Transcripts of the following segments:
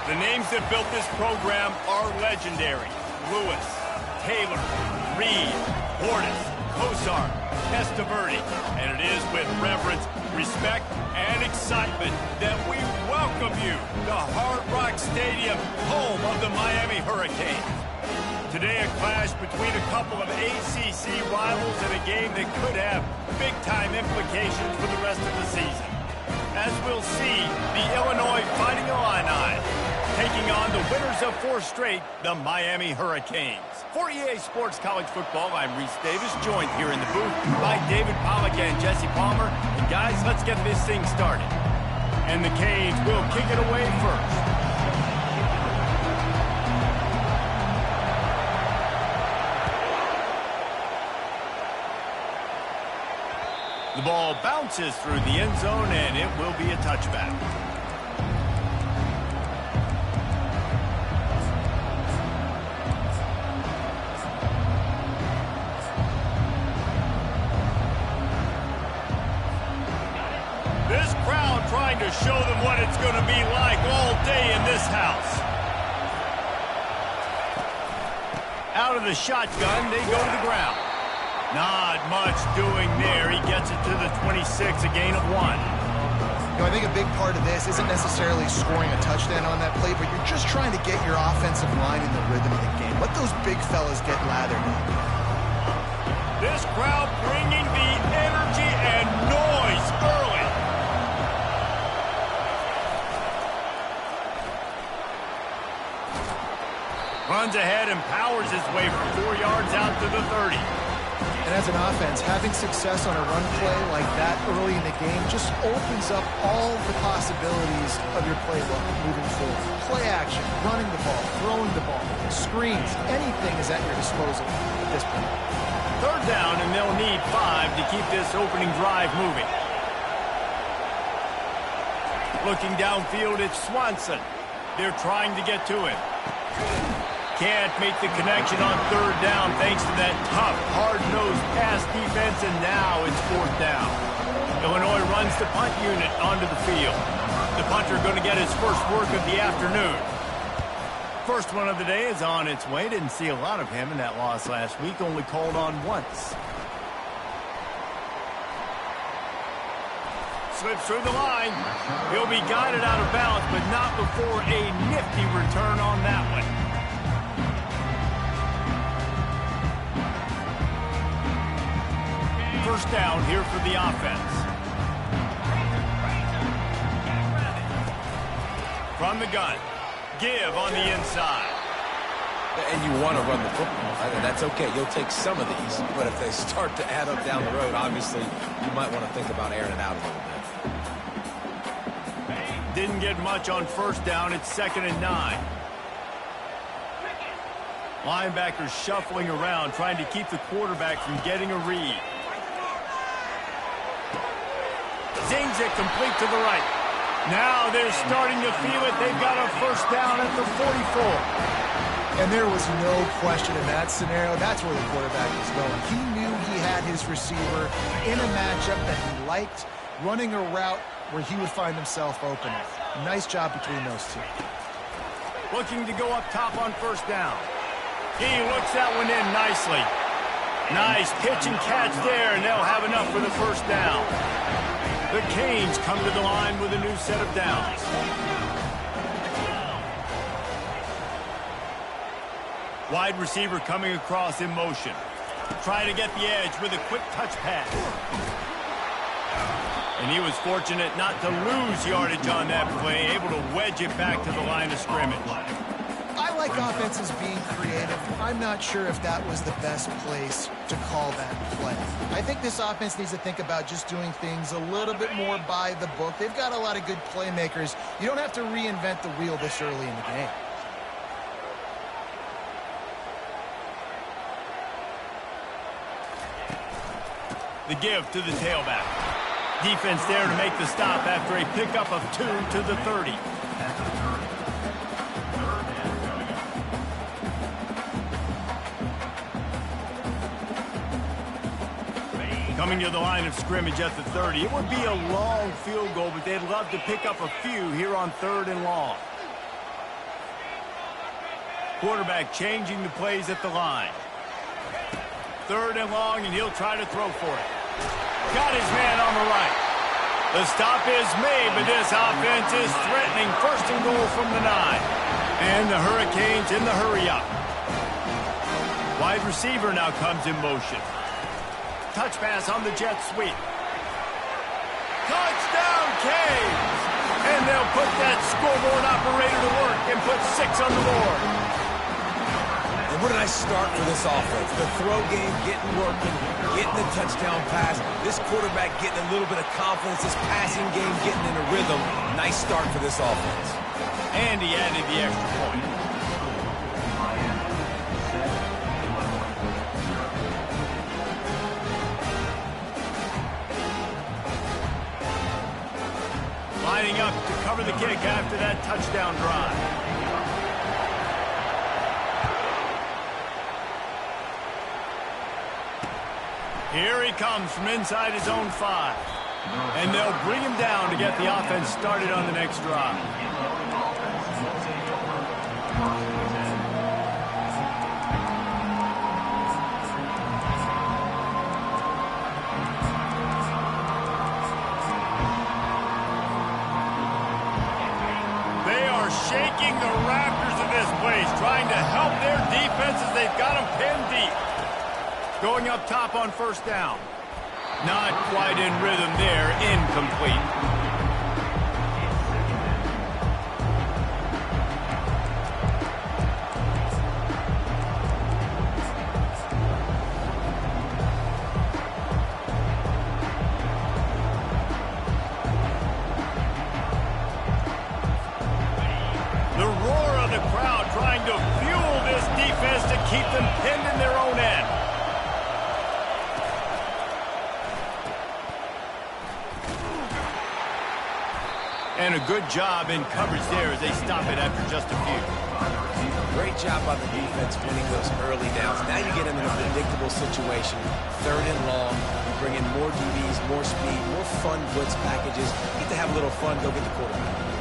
The names that built this program are legendary. Lewis, Taylor, Reed, Portis, Kosar, Testaverde. And it is with reverence, respect, and excitement that we welcome you to Hard Rock Stadium, home of the Miami Hurricanes. Today, a clash between a couple of ACC rivals in a game that could have big-time implications for the rest of the season. As we'll see, the Illinois Fighting Illini taking on the winners of 4 straight, the Miami Hurricanes. For EA Sports College Football, I'm Reese Davis, joined here in the booth by David Pollack and Jesse Palmer. And guys, let's get this thing started. And the Canes will kick it away first. The ball bounces through the end zone, and it will be a touchback. This crowd trying to show them what it's going to be like all day in this house. Out of the shotgun, they go to the ground. Not much doing there. He gets it to the 26, a gain of 1. You know, I think a big part of this isn't necessarily scoring a touchdown on that play, but you're just trying to get your offensive line in the rhythm of the game. Let those big fellas get lathered up. This crowd bringing the energy and noise early. Runs ahead and powers his way for 4 yards out to the 30. And as an offense, having success on a run play like that early in the game just opens up all the possibilities of your playbook moving forward. Play action, running the ball, throwing the ball, screens, anything is at your disposal at this point. 3rd down, and they'll need 5 to keep this opening drive moving. Looking downfield, it's Swanson. They're trying to get to him. Can't make the connection on 3rd down thanks to that tough, hard-nosed pass defense, and now it's 4th down. Illinois runs the punt unit onto the field. The punter going to get his first work of the afternoon. First one of the day is on its way. Didn't see a lot of him in that loss last week, only called on once. Slips through the line. He'll be guided out of bounds, but not before a nifty return on that one. First down here for the offense. From the gun. Give on the inside. And you want to run the football. That's okay. You'll take some of these. But if they start to add up down the road, obviously, you might want to think about airing it out a little bit. Didn't get much on 1st down. It's 2nd and 9. Linebackers shuffling around, trying to keep the quarterback from getting a read. Zings it complete to the right. Now they're starting to feel it. They've got a 1st down at the 44. And there was no question in that scenario. That's where the quarterback was going. He knew he had his receiver in a matchup that he liked, running a route where he would find himself open. Nice job between those two. Looking to go up top on 1st down. He looks that one in nicely. Nice pitch and catch there, and they'll have enough for the 1st down. The Canes come to the line with a new set of downs. Wide receiver coming across in motion. Trying to get the edge with a quick touch pass. And he was fortunate not to lose yardage on that play, able to wedge it back to the line of scrimmage. I like offenses being creative. I'm not sure if that was the best place to call that play. I think this offense needs to think about just doing things a little bit more by the book. They've got a lot of good playmakers. You don't have to reinvent the wheel this early in the game. The give to the tailback. Defense there to make the stop after a pickup of 2 to the 30. Coming to the line of scrimmage at the 30. It would be a long field goal, but they'd love to pick up a few here on 3rd and long. Quarterback changing the plays at the line. 3rd and long, and he'll try to throw for it. Got his man on the right. The stop is made, but this offense is threatening 1st and goal from the 9. And the Hurricanes in the hurry-up. Wide receiver now comes in motion. Touch pass on the jet sweep. Touchdown, Canes! And they'll put that scoreboard operator to work and put 6 on the board. And what a nice start for this offense. The throw game getting working, getting the touchdown pass. This quarterback getting a little bit of confidence. This passing game getting in a rhythm. Nice start for this offense. And he added the extra point. Lining up to cover the kick after that touchdown drive. Here he comes from inside his own 5. And they'll bring him down to get the offense started on the next drive. Shaking the rafters of this place, trying to help their defense as they've got them pinned deep. Going up top on 1st down. Not quite in rhythm there, incomplete. Keep them pinned in their own end. And a good job in coverage there as they stop it after just a few. Great job by the defense winning those early downs. Now you get them in a predictable situation. 3rd and long. You bring in more DBs, more speed, more fun blitz packages. Get to have a little fun. Go get the quarterback.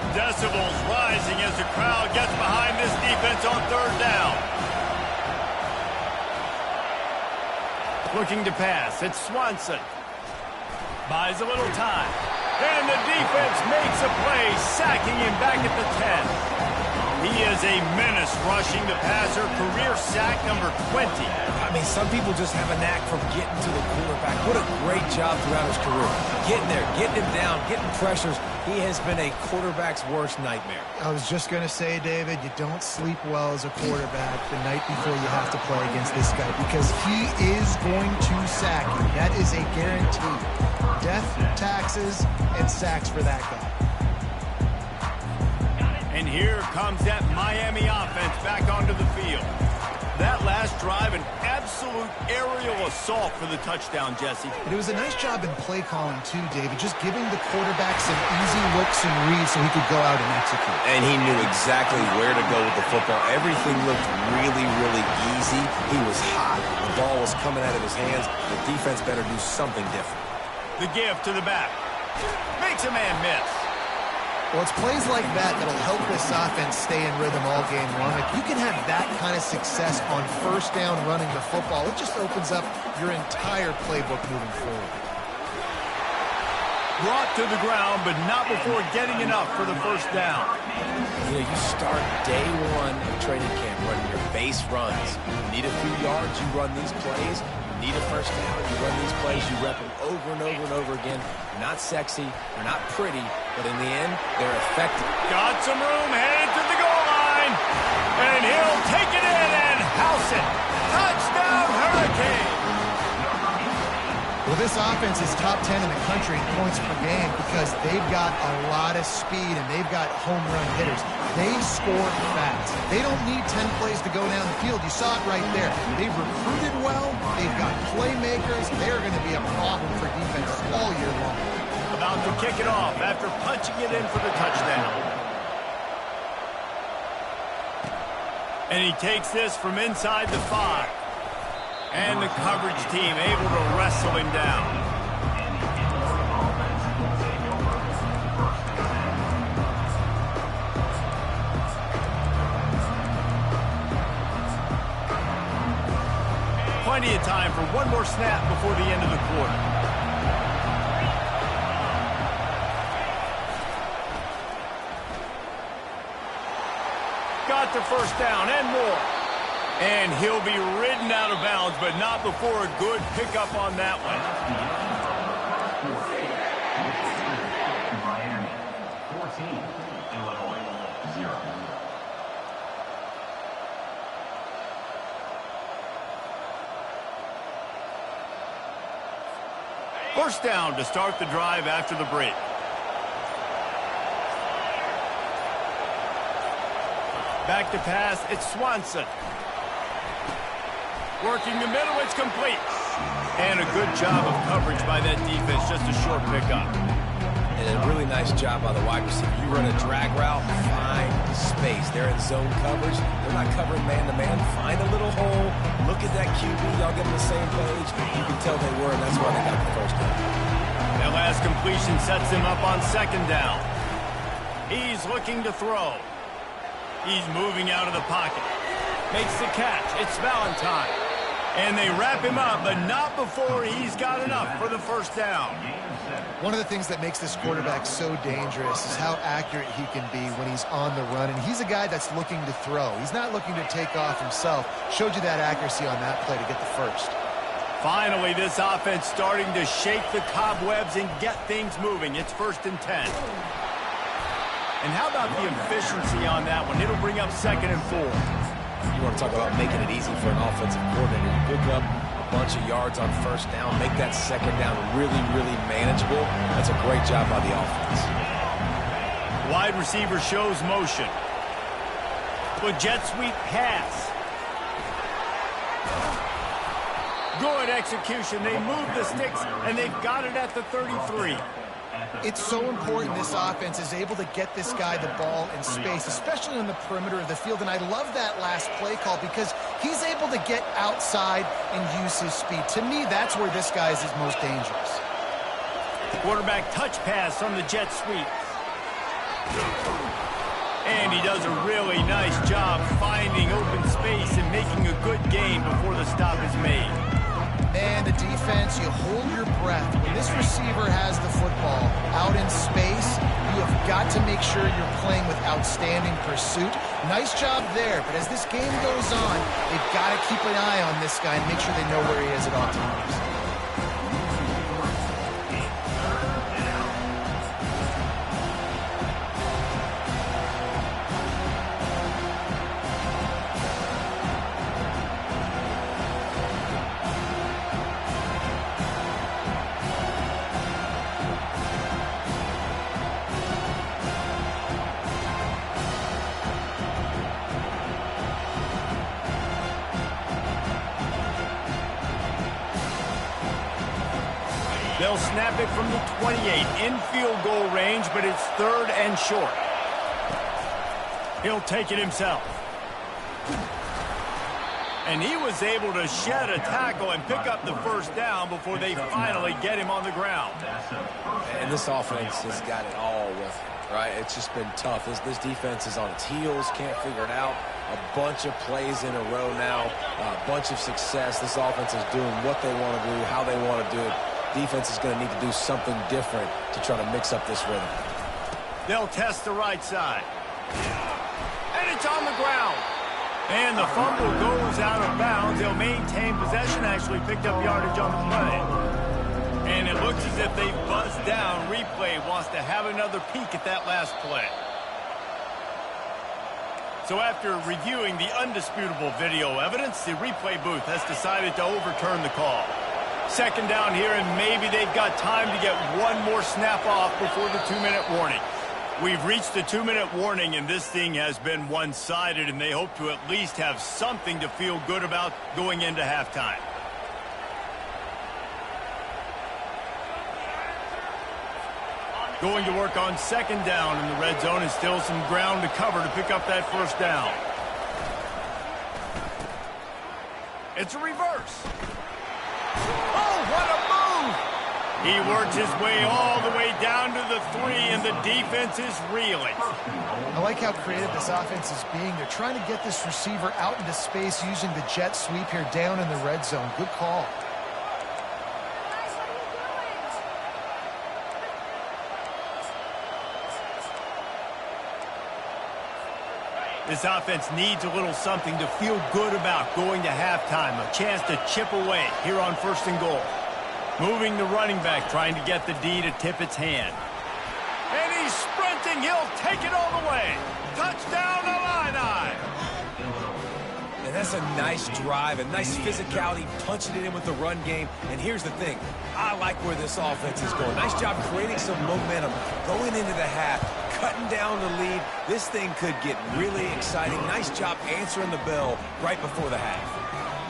Decibels rising as the crowd gets behind this defense on 3rd down. Looking to pass. It's Swanson. Buys a little time. And the defense makes a play, sacking him back at the 10. He is a menace rushing the passer. Career sack number 20. I mean, some people just have a knack for getting to the quarterback. What a great job throughout his career. Getting there, getting him down, getting pressures. He has been a quarterback's worst nightmare. I was just going to say, David, you don't sleep well as a quarterback the night before you have to play against this guy because he is going to sack you. That is a guarantee. Death, taxes, and sacks for that guy. And here comes that Miami offense back onto the field. That last drive, an absolute aerial assault for the touchdown, Jesse. It was a nice job in play calling, too, David, just giving the quarterback some easy looks and reads so he could go out and execute. And he knew exactly where to go with the football. Everything looked really, really easy. He was hot. The ball was coming out of his hands. The defense better do something different. The give to the back. Makes a man miss. Well, it's plays like that that'll help this offense stay in rhythm all game long. If you can have that kind of success on 1st down running the football, it just opens up your entire playbook moving forward. Brought to the ground, but not before getting enough for the 1st down. You know, you start day 1 of training camp running your base runs. You need a few yards, you run these plays. You need a 1st down, you run these plays, you rep them over and over and over again. They're not sexy, they're not pretty, but in the end, they're effective. Got some room, headed to the goal line. And he'll take it in and house it. Touchdown, Hurricane. Well, this offense is top 10 in the country in points per game because they've got a lot of speed and they've got home run hitters. They score fast. They don't need 10 plays to go down the field. You saw it right there. They've recruited well. They've got playmakers. They're going to be a problem for defenses all year long. About to kick it off after punching it in for the touchdown. And he takes this from inside the 5. And the coverage team able to wrestle him down. Plenty of time for one more snap before the end of the quarter. Got the first down and more. And he'll be ridden out of bounds, but not before a good pickup on that one. Miami, 14, Illinois, 0. First down to start the drive after the break. Back to pass, it's Swanson. Working the middle, it's complete. And a good job of coverage by that defense, just a short pickup. And a really nice job by the wide receiver. You run a drag route, find space. They're in zone coverage. They're not covering man-to-man. Find a little hole. Look at that QB. Y'all get on the same page. You can tell they were, and that's why they got the first down. That last completion sets him up on second down. He's looking to throw. He's moving out of the pocket. Makes the catch. It's Valentine. And they wrap him up, but not before he's got enough for the first down. One of the things that makes this quarterback so dangerous is how accurate he can be when he's on the run. And he's a guy that's looking to throw. He's not looking to take off himself. Showed you that accuracy on that play to get the first. Finally, this offense starting to shake the cobwebs and get things moving. It's 1st and 10. And how about the efficiency on that one? It'll bring up 2nd and 4. You want to talk about making it easy for an offensive coordinator. You pick up a bunch of yards on first down, make that second down really, really manageable. That's a great job by the offense. Wide receiver shows motion. With jet sweep pass. Good execution. They move the sticks, and they've got it at the 33. It's so important this offense is able to get this guy the ball in space, especially on the perimeter of the field. And I love that last play call because he's able to get outside and use his speed. To me, that's where this guy is his most dangerous. Quarterback touch pass on the jet sweep. And he does a really nice job finding open space and making a good gain before the stop is made. Man, the defense, you hold your breath. When this receiver has the football out in space, you have got to make sure you're playing with outstanding pursuit. Nice job there, but as this game goes on, they've got to keep an eye on this guy and make sure they know where he is at all times. They'll snap it from the 28, in field goal range, but it's 3rd and short. He'll take it himself. And he was able to shed a tackle and pick up the first down before they finally get him on the ground. And this offense has got it all with it, right? It's just been tough. This defense is on its heels, can't figure it out. A bunch of plays in a row now, a bunch of success. This offense is doing what they want to do, how they want to do it. Defense is going to need to do something different to try to mix up this rhythm. They'll test the right side. And it's on the ground. And the fumble goes out of bounds. They'll maintain possession, actually picked up yardage on the play. And it looks as if they buzzed down. Replay wants to have another peek at that last play. So after reviewing the undisputable video evidence, the replay booth has decided to overturn the call. 2nd down here, and maybe they've got time to get one more snap off before the 2-minute warning. We've reached the 2-minute warning, and this thing has been one-sided, and they hope to at least have something to feel good about going into halftime. Going to work on 2nd down in the red zone, and still some ground to cover to pick up that first down. It's a reverse. Oh, what a move! He works his way all the way down to the 3, and the defense is reeling. I like how creative this offense is being. They're trying to get this receiver out into space using the jet sweep here down in the red zone. Good call. This offense needs a little something to feel good about going to halftime. A chance to chip away here on 1st and goal. Moving the running back, trying to get the D to tip its hand. And he's sprinting. He'll take it all the way. Touchdown, Illini. And that's a nice drive, a nice physicality, punching it in with the run game. And here's the thing. I like where this offense is going. Nice job creating some momentum, going into the half, cutting down the lead. This thing could get really exciting. Nice job answering the bell right before the half.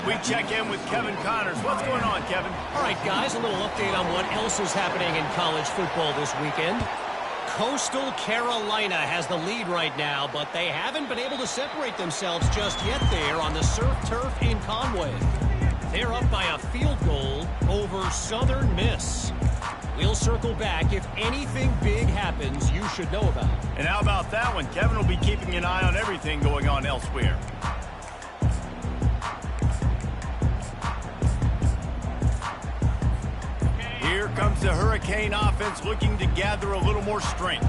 We check in with Kevin Connors. What's going on, Kevin? All right, guys, a little update on what else is happening in college football this weekend. Coastal Carolina has the lead right now, but they haven't been able to separate themselves just yet there on the surf turf in Conway. They're up by a field goal over Southern Miss. We'll circle back. If anything big happens, you should know about it. And how about that one? Kevin will be keeping an eye on everything going on elsewhere. Here comes the Hurricane offense looking to gather a little more strength.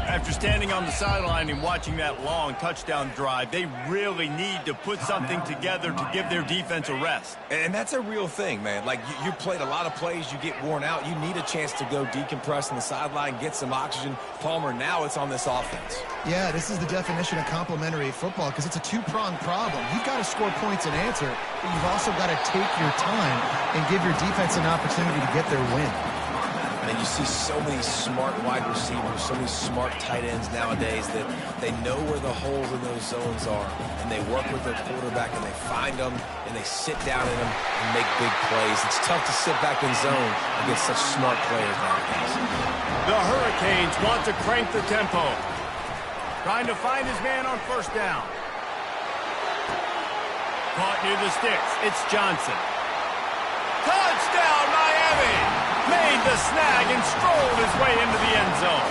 After standing on the sideline and watching that long touchdown drive, they really need to put something together to give their defense a rest. And that's a real thing, man. Like, you played a lot of plays, you get worn out. You need a chance to go decompress on the sideline, get some oxygen. Palmer, now it's on this offense. Yeah, this is the definition of complementary football because it's a two-pronged problem. You've got to score points and answer, but you've also got to take your time and give your defense an opportunity to get their win. And you see so many smart wide receivers, so many smart tight ends nowadays that they know where the holes in those zones are, and they work with their quarterback, and they find them, and they sit down in them and make big plays. It's tough to sit back in zone against such smart players nowadays. The Hurricanes want to crank the tempo. Trying to find his man on 1st down. Caught near the sticks. It's Johnson. Touchdown, Miami! Made the snag and strolled his way into the end zone.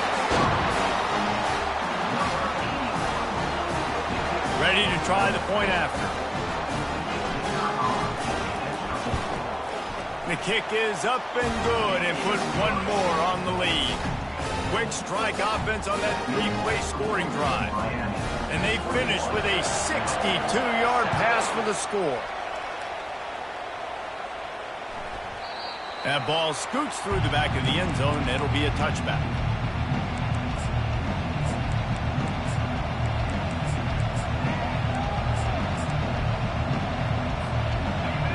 Ready to try the point after. The kick is up and good and put one more on the lead. Quick strike offense on that 3-play scoring drive. And they finish with a 62-yard pass for the score. That ball scoots through the back of the end zone, and it'll be a touchback.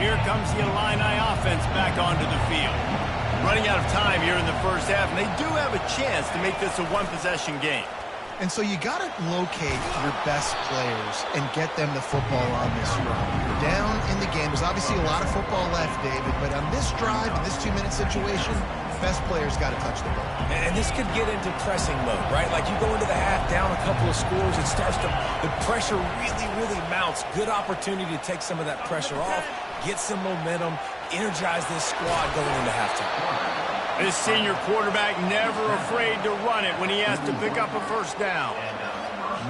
Here comes the Illini offense back onto the field. Running out of time here in the 1st half, and they do have a chance to make this a one-possession game. And so you got to locate your best players and get them the football on this run. You're down in the game. There's obviously a lot of football left, David, but on this drive, in this 2-minute situation, best players got to touch the ball. And this could get into pressing mode, right? Like you go into the half down a couple of scores, it starts to, the pressure really mounts. Good opportunity to take some of that pressure off, get some momentum, energize this squad going into halftime. This senior quarterback never afraid to run it when he has to pick up a 1st down.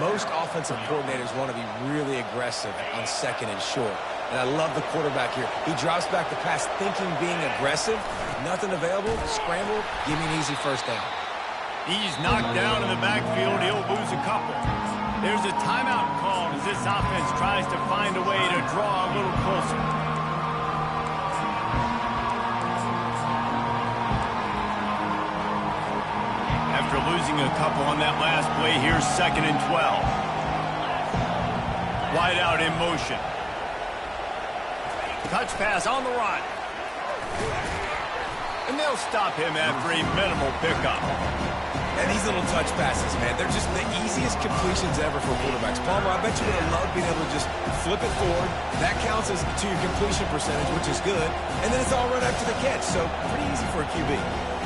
Most offensive coordinators want to be really aggressive on 2nd and short. And I love the quarterback here. He drops back the pass thinking being aggressive. Nothing available, scramble, give me an easy 1st down. He's knocked down in the backfield. He'll lose a couple. There's a timeout called as this offense tries to find a way to draw a little closer. After losing a couple on that last play, here's 2nd and 12. Wide out in motion. Touch pass on the run. And they'll stop him after a minimal pickup. And these little touch passes, man, they're just the easiest completions ever for quarterbacks. Palmer, I bet you would have loved being able to just flip it forward. That counts as to your completion percentage, which is good. And then it's all right after the catch, so pretty easy for a QB.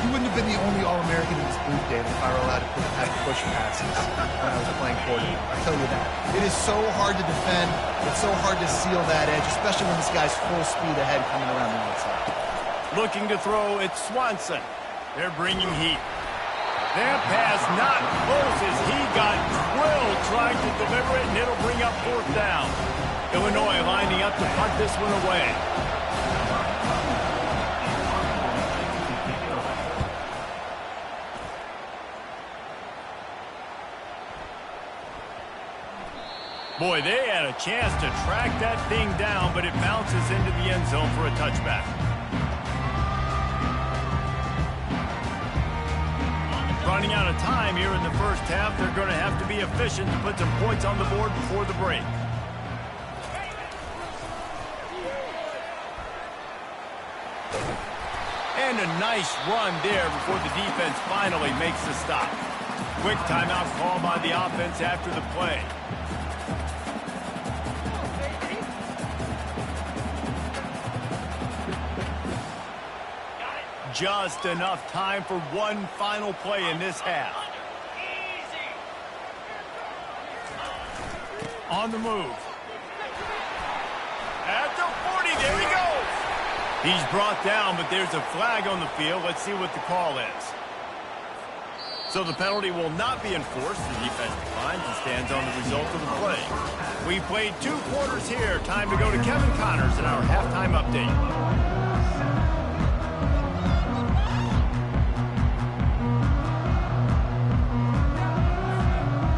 You wouldn't have been the only All-American in this group, David, if I were allowed to have push passes when I was playing quarterback. I'll tell you that. It is so hard to defend. It's so hard to seal that edge, especially when this guy's full speed ahead coming around the outside. Looking to throw, it's Swanson. They're bringing heat. That pass not close as he got drilled trying to deliver it, and it'll bring up 4th down. Illinois lining up to punt this one away. Boy, they had a chance to track that thing down, but it bounces into the end zone for a touchback. Running out of time here in the first half. They're going to have to be efficient to put some points on the board before the break. And a nice run there before the defense finally makes the stop. Quick timeout call by the offense after the play. Just enough time for one final play in this half. On the move. At the 40, there he goes. He's brought down, but there's a flag on the field. Let's see what the call is. So the penalty will not be enforced. The defense declines and stands on the result of the play. We played 2 quarters here. Time to go to Kevin Connors in our halftime update.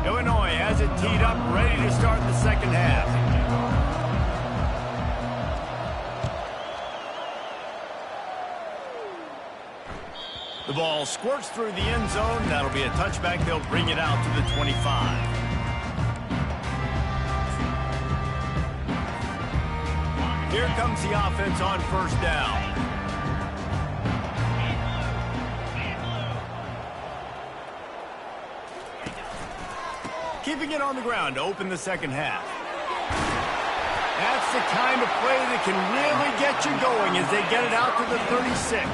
Illinois has it teed up, ready to start the second half. The ball squirts through the end zone. That'll be a touchback. They'll bring it out to the 25. Here comes the offense on 1st down. Keeping it on the ground to open the second half. That's the kind of play that can really get you going as they get it out to the 36.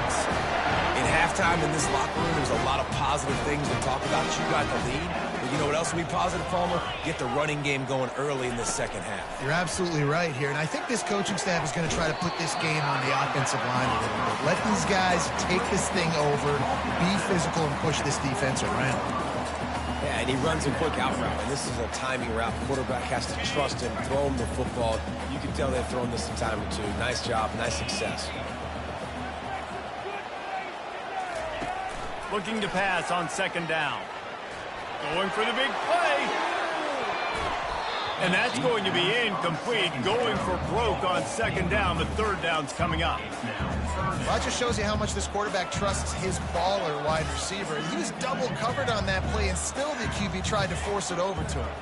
In halftime in this locker room, there's a lot of positive things to talk about. You got the lead. But you know what else will be positive, Palmer? Get the running game going early in the second half. You're absolutely right here. And I think this coaching staff is going to try to put this game on the offensive line a little bit. Let these guys take this thing over, be physical, and push this defense around. Yeah, and he runs a quick out route, and this is a timing route. The quarterback has to trust him, throw him the football. You can tell they've thrown this a time or two. Nice job, nice success. Looking to pass on 2nd down. Going for the big play. And that's going to be incomplete. Going for broke on 2nd down, but 3rd down's coming up. Well, that just shows you how much this quarterback trusts his baller wide receiver. He was double covered on that play, and still the QB tried to force it over to him.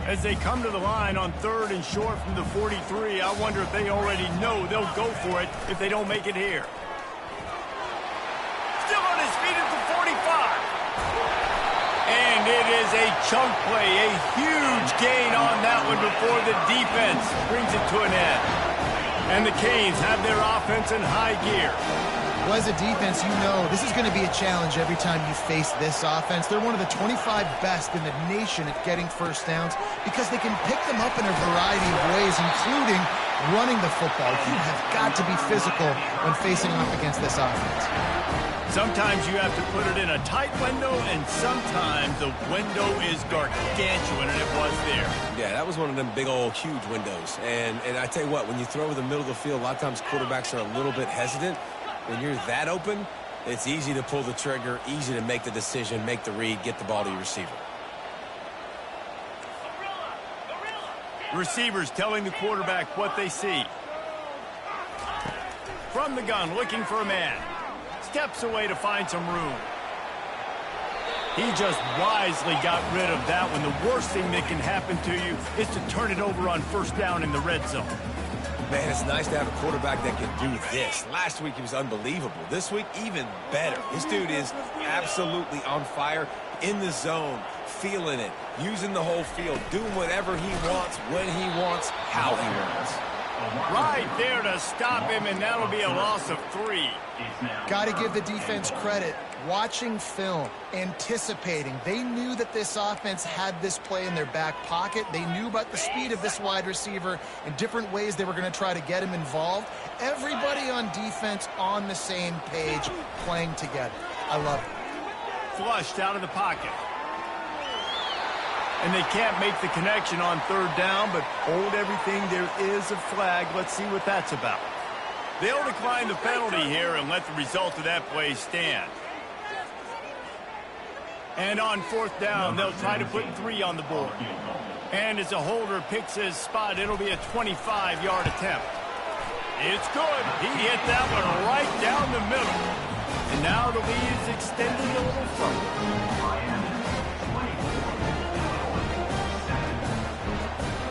As they come to the line on 3rd and short from the 43, I wonder if they already know they'll go for it if they don't make it here. Still on his feet at the 45. And it is a chunk play, a huge gain on that one before the defense brings it to an end. And the Canes have their offense in high gear. Well, as a defense, you know this is going to be a challenge every time you face this offense. They're one of the 25 best in the nation at getting 1st downs because they can pick them up in a variety of ways, including running the football. You have got to be physical when facing off against this offense. Sometimes you have to put it in a tight window, and sometimes the window is gargantuan, and it was there. Yeah, that was one of them big old huge windows. And I tell you what, when you throw over the middle of the field, a lot of times quarterbacks are a little bit hesitant. When you're that open, it's easy to pull the trigger, easy to make the decision, make the read, get the ball to your receiver. Receivers telling the quarterback what they see. From the gun, looking for a man. Steps away to find some room. He just wisely got rid of that one. The worst thing that can happen to you is to turn it over on 1st down in the red zone. Man, it's nice to have a quarterback that can do this. Last week he was unbelievable. This week, even better. This dude is absolutely on fire, in the zone, feeling it, using the whole field, doing whatever he wants, when he wants, how he wants. Right there to stop him, and that'll be a loss of 3. Got to give the defense credit. Watching film, anticipating. They knew that this offense had this play in their back pocket. They knew about the speed of this wide receiver and different ways they were going to try to get him involved. Everybody on defense on the same page, playing together. I love it. Flushed out of the pocket. And they can't make the connection on third down, but hold everything. There is a flag. Let's see what that's about. They'll decline the penalty here and let the result of that play stand. And on fourth down, they'll try to put 3 on the board. And as a holder picks his spot, it'll be a 25-yard attempt. It's good. He hit that one right down the middle. And now the lead is extending a little further.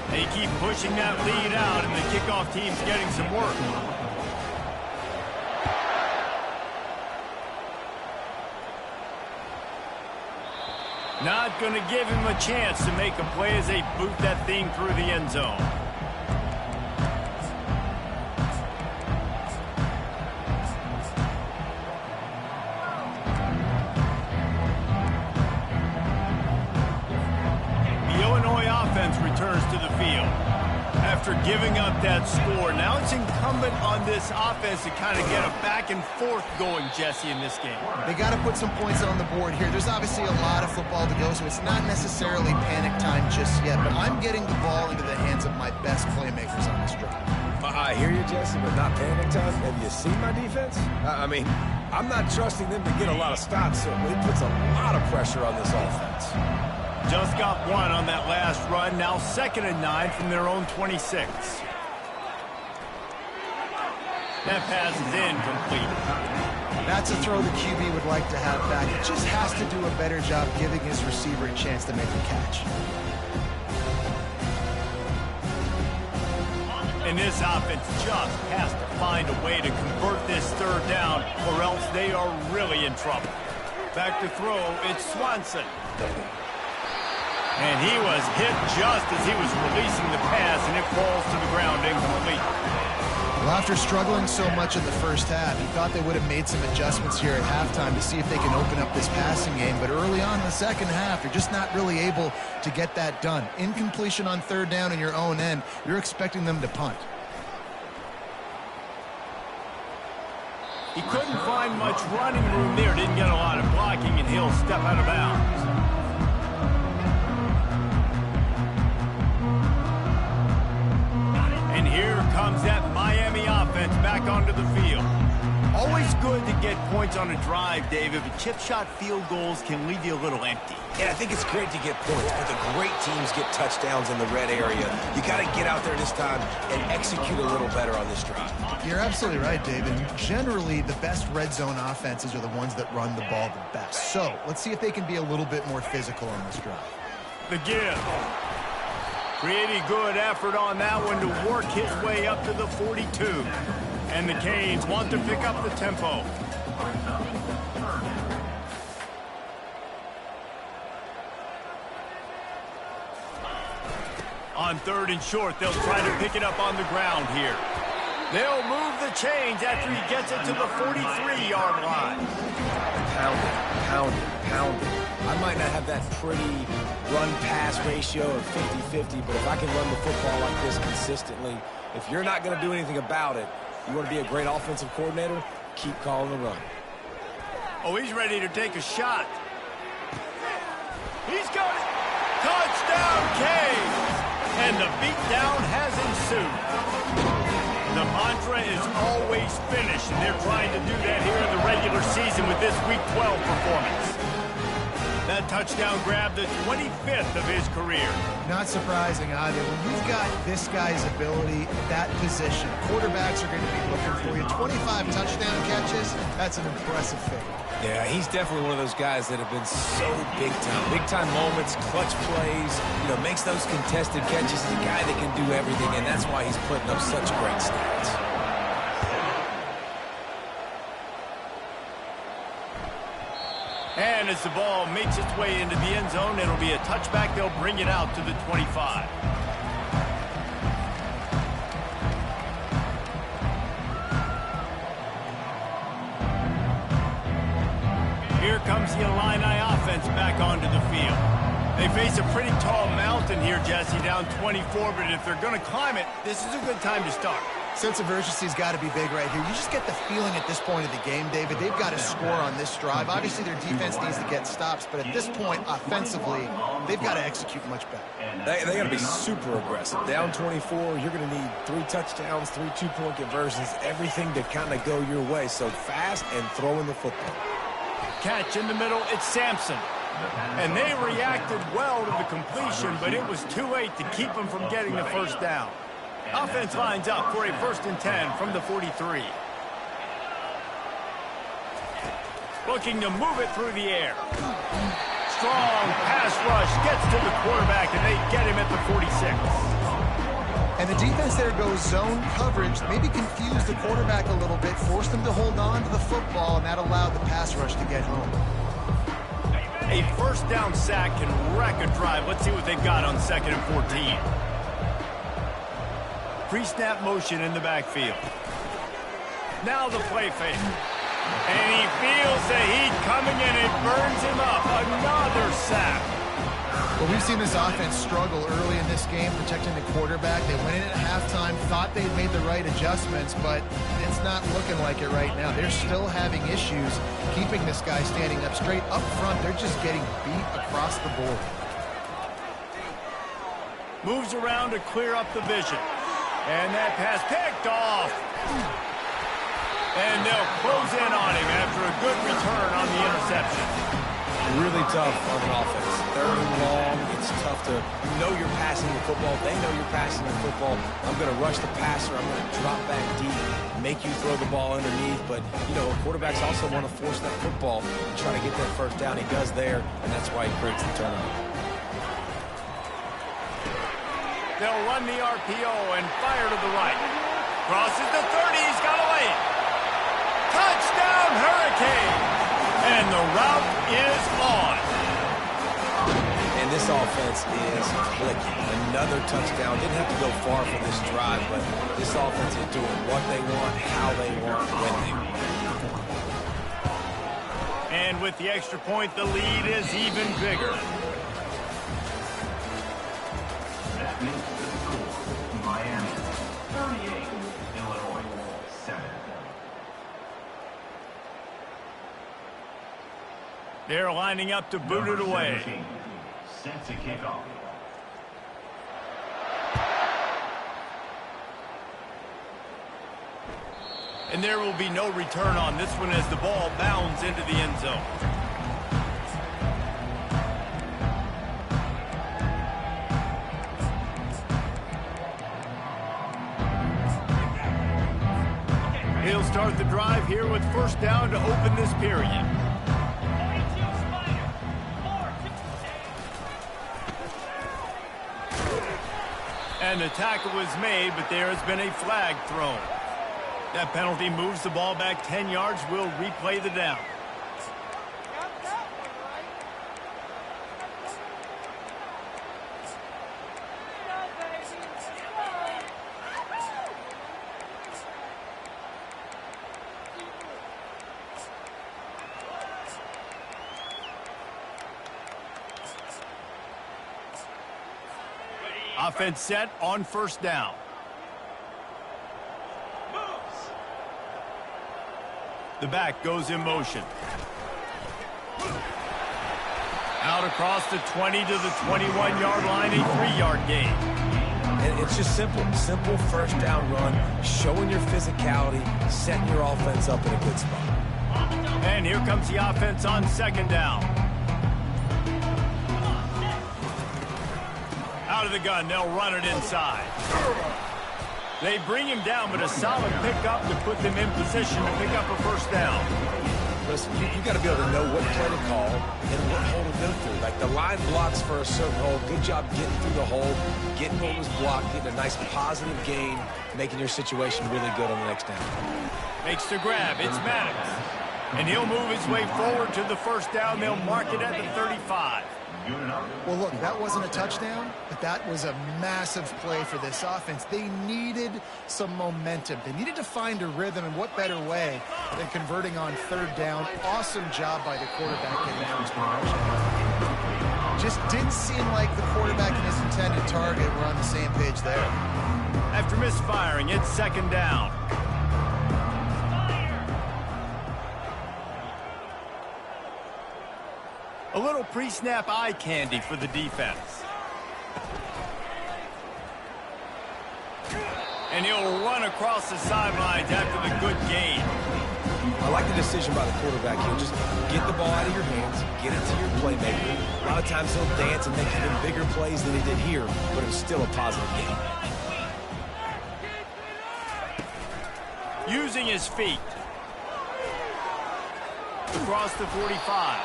They keep pushing that lead out, and the kickoff team's getting some work. Not going to give him a chance to make a play as they boot that thing through the end zone. The Illinois offense returns to the field. After giving up that score, now it's incumbent on this offense to kind of get a back and forth going, Jesse, in this game. They got to put some points on the board here. There's obviously a lot of football to go, so it's not necessarily panic time just yet, but I'm getting the ball into the hands of my best playmakers on this drive. I hear you, Jesse, but not panic time. Have you seen my defense? I mean, I'm not trusting them to get a lot of stops, so it puts a lot of pressure on this offense. Just got 1 on that last run. Now 2nd and 9 from their own 26. That pass is incomplete. That's a throw the QB would like to have back. He just has to do a better job giving his receiver a chance to make the catch. And this offense just has to find a way to convert this third down, or else they are really in trouble. Back to throw, it's Swanson. And he was hit just as he was releasing the pass, and it falls to the ground incomplete. Well, after struggling so much in the first half, he thought they would have made some adjustments here at halftime to see if they can open up this passing game. But early on in the second half, you're just not really able to get that done. Incompletion on third down in your own end, you're expecting them to punt. He couldn't find much running room there, didn't get a lot of blocking, and he'll step out of bounds. And here comes that Miami offense back onto the field. Always good to get points on a drive, David, but chip shot field goals can leave you a little empty. Yeah, I think it's great to get points, but the great teams get touchdowns in the red area. You got to get out there this time and execute a little better on this drive. You're absolutely right, David. Generally, the best red zone offenses are the ones that run the ball the best. So let's see if they can be a little bit more physical on this drive. The give. Pretty good effort on that one to work his way up to the 42. And the Canes want to pick up the tempo. On 3rd and short, they'll try to pick it up on the ground here. They'll move the chains after he gets it to the 43-yard line. Pound it, pound it, pound it. I might not have that pretty run-pass ratio of 50-50, but if I can run the football like this consistently, if you're not going to do anything about it, you want to be a great offensive coordinator, keep calling the run. Oh, he's ready to take a shot. He's got it. Touchdown, Canes! And the beatdown has ensued. The mantra is always finish, and they're trying to do that here in the regular season with this Week 12 performance. That touchdown grabbed the 25th of his career. Not surprising either. When you've got this guy's ability at that position, quarterbacks are going to be looking for you. 25 touchdown catches, that's an impressive feat. Yeah, he's definitely one of those guys that have been so big time. Big time moments, clutch plays, makes those contested catches. He's a guy that can do everything, and that's why he's putting up such great stats. And as the ball makes its way into the end zone, it'll be a touchback. They'll bring it out to the 25. Here comes the Illini offense back onto the field. They face a pretty tall mountain here, Jesse, down 24, but if they're going to climb it, this is a good time to start. Sense of urgency's got to be big right here. You just get the feeling at this point of the game, David, they've got to score on this drive. Obviously, their defense needs to get stops, but at this point, offensively, they've got to execute much better. They got to be super aggressive. Down 24, you're going to need 3 touchdowns, 3 two-point conversions, everything to kind of go your way. So fast and throwing the football. Catch in the middle, it's Sampson. And they reacted well to the completion, but it was too late to keep them from getting the first down. Offense lines up for a 1st and 10 from the 43. Looking to move it through the air. Strong pass rush gets to the quarterback, and they get him at the 46. And the defense there goes zone coverage, maybe confuse the quarterback a little bit, force them to hold on to the football, and that allowed the pass rush to get home. A 1st down sack can wreck a drive. Let's see what they've got on 2nd and 14. Pre-snap motion in the backfield. Now the play fake. And he feels the heat coming in. It burns him up. Another sack. Well, we've seen this offense struggle early in this game, protecting the quarterback. They went in at halftime, thought they'd made the right adjustments, but it's not looking like it right now. They're still having issues keeping this guy standing up straight. Up front, they're just getting beat across the board. Moves around to clear up the vision. And that pass picked off. And they'll close in on him after a good return on the interception. Really tough on the offense. 3rd and long. It's tough to know you're passing the football. They know you're passing the football. I'm going to rush the passer. I'm going to drop back deep, make you throw the ball underneath. But, you know, quarterbacks also want to force that football and try to get that 1st down. He does there, and that's why he creates the turnover. They'll run the RPO and fire to the right. Crosses the 30. He's got away. Touchdown, Hurricane! And the route is on. And this offense is clicking. Another touchdown. Didn't have to go far for this drive, but this offense is doing what they want, how they want, when they want. And with the extra point, the lead is even bigger. Miami 38, Illinois 7. They're lining up to boot it away. Set to kick off. And there will be no return on this one as the ball bounds into the end zone. He'll start the drive here with 1st down to open this period. And the tackle was made, but there has been a flag thrown. That penalty moves the ball back 10 yards. We'll replay the down. Offense set on 1st down. The back goes in motion. Out across the 20 to the 21-yard line, a 3-yard gain. And it's just simple 1st down run, showing your physicality, setting your offense up in a good spot. And here comes the offense on 2nd down. Out of the gun, they'll run it inside. They bring him down, but a solid pickup to put them in position to pick up a 1st down. Listen, you got to be able to know what play to call and what hole to go through. Like the line blocks for a certain hole. Good job getting through the hole, getting what was blocked, getting a nice positive gain, making your situation really good on the next down. Makes the grab. It's Maddox. And he'll move his way forward to the 1st down. They'll mark it at the 35. Well, look, that wasn't a touchdown, but that was a massive play for this offense. They needed some momentum. They needed to find a rhythm, and what better way than converting on 3rd down. Awesome job by the quarterback getting first down. Just didn't seem like the quarterback and his intended target were on the same page there. After misfiring, it's second down. A little pre-snap eye candy for the defense. And he'll run across the sidelines after the good gain. I like the decision by the quarterback here. Just get the ball out of your hands, get it to your playmaker. A lot of times he'll dance and make even bigger plays than he did here, but it was still a positive game. Using his feet. Across the 45.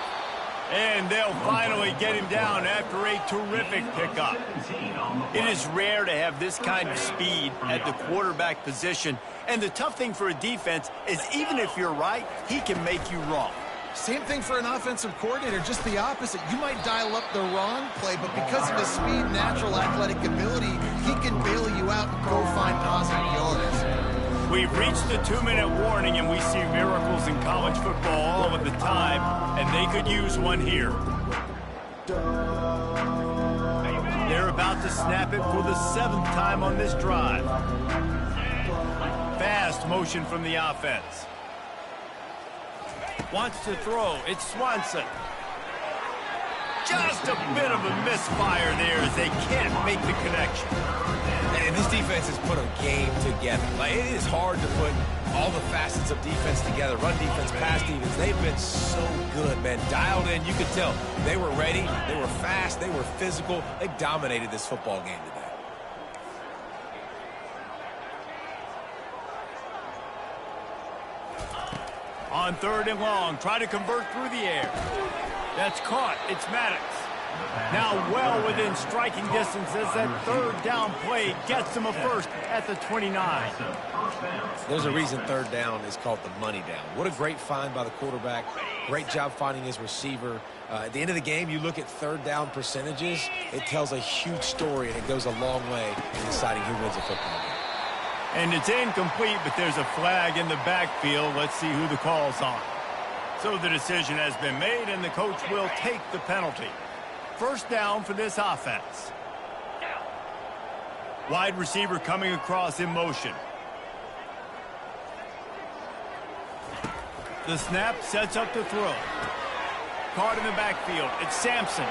And they'll finally get him down after a terrific pickup. It is rare to have this kind of speed at the quarterback position. And the tough thing for a defense is even if you're right, he can make you wrong. Same thing for an offensive coordinator, just the opposite. You might dial up the wrong play, but because of his speed, natural athletic ability, he can bail you out and go find positive yards. We've reached the 2-minute warning, and we see miracles in college football all of the time, and they could use one here. They're about to snap it for the 7th time on this drive. Fast motion from the offense. Wants to throw. It's Swanson. Just a bit of a misfire there as they can't make the connection. And this defense has put a game together. Like, it is hard to put all the facets of defense together. Run defense, pass defense. They've been so good, man. Dialed in. You could tell they were ready. They were fast. They were physical. They dominated this football game today. On 3rd and long, try to convert through the air. That's caught. It's Maddox. Now well within striking distance as that 3rd down play gets them a first at the 29. There's a reason 3rd down is called the money down. What a great find by the quarterback. Great job finding his receiver. At the end of the game, you look at 3rd down percentages. It tells a huge story, and it goes a long way in deciding who wins a football game. And it's incomplete, but there's a flag in the backfield. Let's see who the call's on. So the decision has been made, and the coach will take the penalty. 1st down for this offense. Wide receiver coming across in motion. The snap sets up the throw. Caught in the backfield. It's Sampson.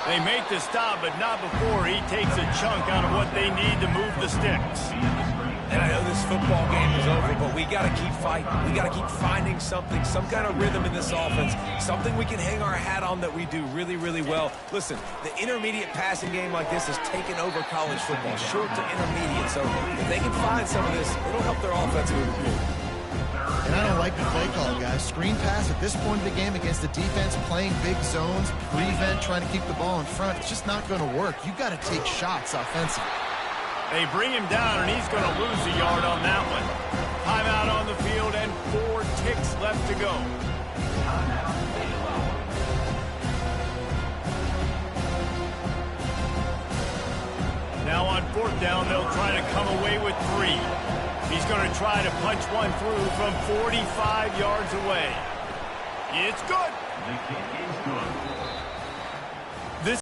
They make the stop, but not before he takes a chunk out of what they need to move the sticks. And I know this football game is over, but we got to keep fighting. We got to keep finding something, some kind of rhythm in this offense, something we can hang our hat on that we do really, really well. Listen, the intermediate passing game like this has taken over college football, short to intermediate. So if they can find some of this, it'll help their offense move forward. And I don't like the play call, guys. Screen pass at this point of the game against the defense playing big zones, prevent, trying to keep the ball in front. It's just not going to work. You got to take shots offensively. They bring him down, and he's going to lose a yard on that one. Timeout on the field, and 4 ticks left to go. Now on 4th down, they'll try to come away with 3. He's going to try to punch one through from 45 yards away. It's good. The kick is good.